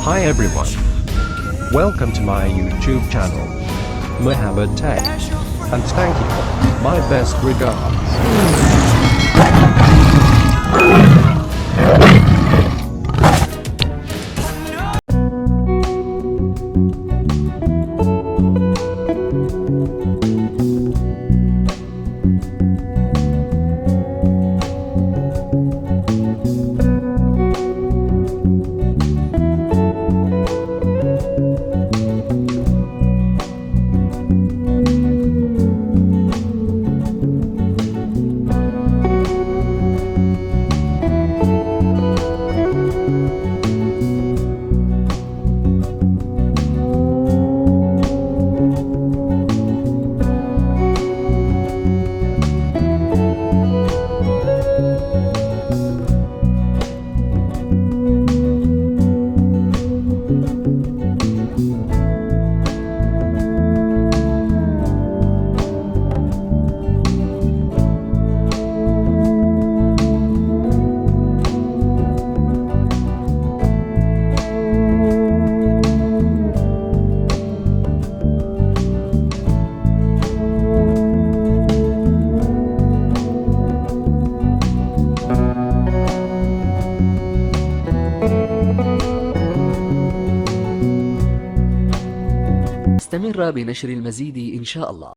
Hi everyone. Welcome to my YouTube channel, MOHAMED-TEC. And thank you. My best regards. استمر بنشر المزيد إن شاء الله.